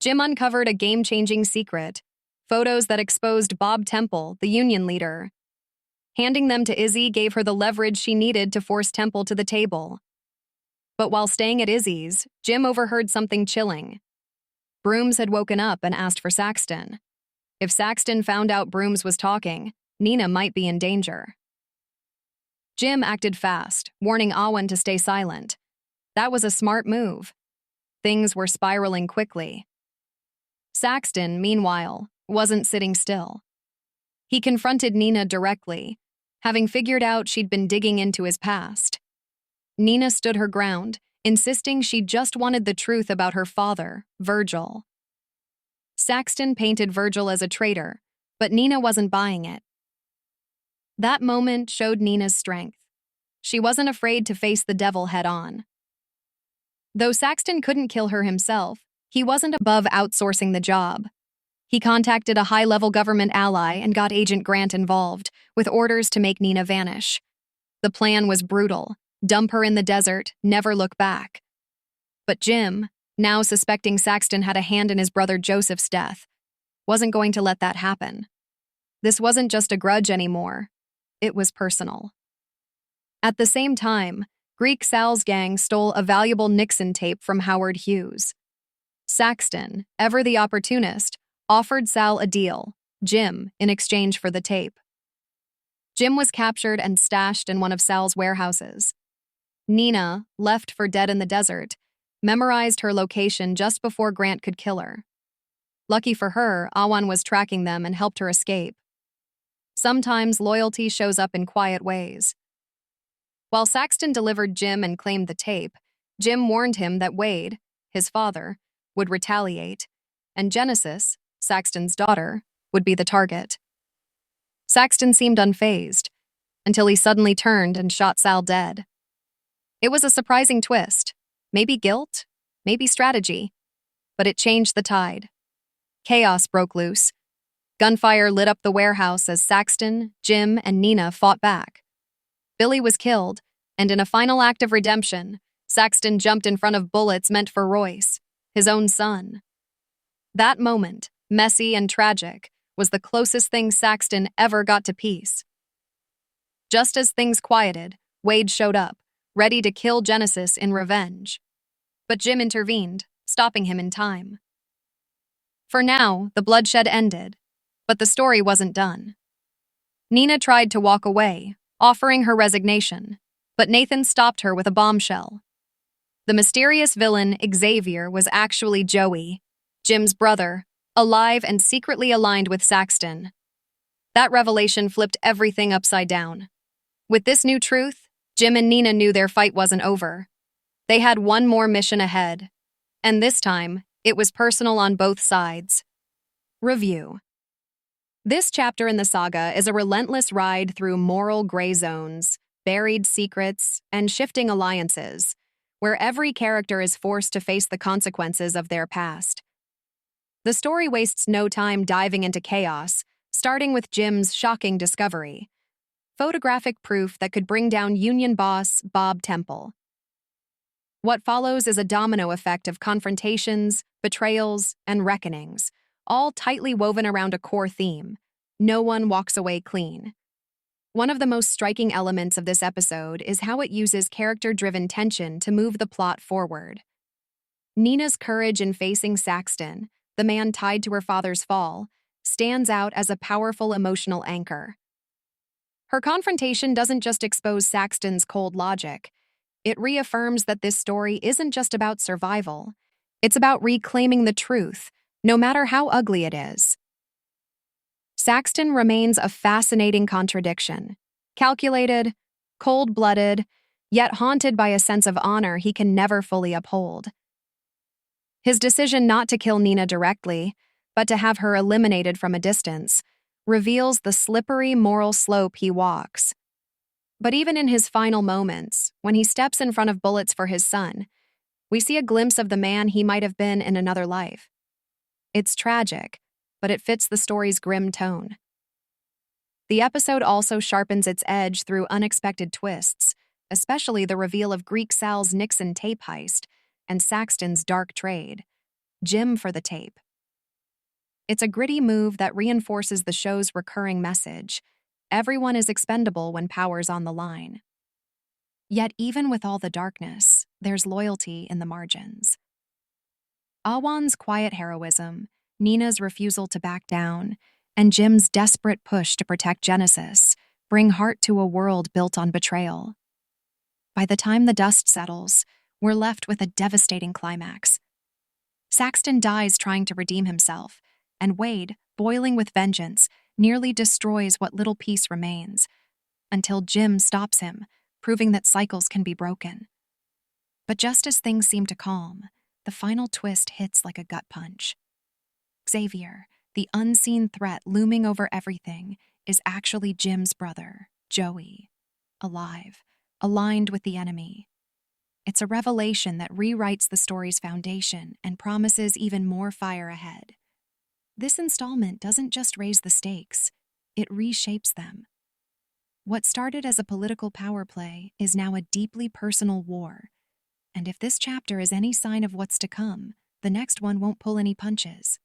Jim uncovered a game-changing secret, photos that exposed Bob Temple, the union leader. Handing them to Izzy gave her the leverage she needed to force Temple to the table. But while staying at Izzy's, Jim overheard something chilling. Brooms had woken up and asked for Saxton. If Saxton found out Brooms was talking, Nina might be in danger. Jim acted fast, warning Awen to stay silent. That was a smart move. Things were spiraling quickly. Saxton, meanwhile, wasn't sitting still. He confronted Nina directly, having figured out she'd been digging into his past. Nina stood her ground, insisting she just wanted the truth about her father, Virgil. Saxton painted Virgil as a traitor, but Nina wasn't buying it. That moment showed Nina's strength. She wasn't afraid to face the devil head-on. Though Saxton couldn't kill her himself, he wasn't above outsourcing the job. He contacted a high-level government ally and got Agent Grant involved, with orders to make Nina vanish. The plan was brutal. Dump her in the desert, never look back. But Jim, now suspecting Saxton had a hand in his brother Joseph's death, wasn't going to let that happen. This wasn't just a grudge anymore. It was personal. At the same time, Greek Sal's gang stole a valuable Nixon tape from Howard Hughes. Saxton, ever the opportunist, offered Sal a deal, Jim, in exchange for the tape. Jim was captured and stashed in one of Sal's warehouses. Nina, left for dead in the desert, memorized her location just before Grant could kill her. Lucky for her, Awen was tracking them and helped her escape. Sometimes loyalty shows up in quiet ways. While Saxton delivered Jim and claimed the tape, Jim warned him that Wade, his father, would retaliate, and Genesis, Saxton's daughter, would be the target. Saxton seemed unfazed, until he suddenly turned and shot Sal dead. It was a surprising twist. Maybe guilt, maybe strategy, but it changed the tide. Chaos broke loose. Gunfire lit up the warehouse as Saxton, Jim, and Nina fought back. Billy was killed, and in a final act of redemption, Saxton jumped in front of bullets meant for Royce, his own son. That moment, messy and tragic, was the closest thing Saxton ever got to peace. Just as things quieted, Wade showed up, ready to kill Genesis in revenge. But Jim intervened, stopping him in time. For now, the bloodshed ended, but the story wasn't done. Nina tried to walk away, offering her resignation, but Nathan stopped her with a bombshell. The mysterious villain, Xavier, was actually Joey, Jim's brother, alive and secretly aligned with Saxton. That revelation flipped everything upside down. With this new truth, Jim and Nina knew their fight wasn't over. They had one more mission ahead, and this time, it was personal on both sides. Review. This chapter in the saga is a relentless ride through moral gray zones, buried secrets, and shifting alliances, where every character is forced to face the consequences of their past. The story wastes no time diving into chaos, starting with Jim's shocking discovery: photographic proof that could bring down Union boss Bob Temple. What follows is a domino effect of confrontations, betrayals, and reckonings, all tightly woven around a core theme: no one walks away clean. One of the most striking elements of this episode is how it uses character-driven tension to move the plot forward. Nina's courage in facing Saxton, the man tied to her father's fall, stands out as a powerful emotional anchor. Her confrontation doesn't just expose Saxton's cold logic. It reaffirms that this story isn't just about survival. It's about reclaiming the truth, no matter how ugly it is. Saxton remains a fascinating contradiction. Calculated, cold-blooded, yet haunted by a sense of honor he can never fully uphold. His decision not to kill Nina directly, but to have her eliminated from a distance, reveals the slippery moral slope he walks. But even in his final moments, when he steps in front of bullets for his son, we see a glimpse of the man he might have been in another life. It's tragic, but it fits the story's grim tone. The episode also sharpens its edge through unexpected twists, especially the reveal of Greek Sal's Nixon tape heist and Saxton's dark trade. Jim for the tape. It's a gritty move that reinforces the show's recurring message: everyone is expendable when power's on the line. Yet, even with all the darkness, there's loyalty in the margins. Awan's quiet heroism, Nina's refusal to back down, and Jim's desperate push to protect Genesis bring heart to a world built on betrayal. By the time the dust settles, we're left with a devastating climax. Saxton dies trying to redeem himself, and Wade, boiling with vengeance, nearly destroys what little peace remains, until Jim stops him, proving that cycles can be broken. But just as things seem to calm, the final twist hits like a gut punch. Xavier, the unseen threat looming over everything, is actually Jim's brother, Joey, alive, aligned with the enemy. It's a revelation that rewrites the story's foundation and promises even more fire ahead. This installment doesn't just raise the stakes, it reshapes them. What started as a political power play is now a deeply personal war. And if this chapter is any sign of what's to come, the next one won't pull any punches.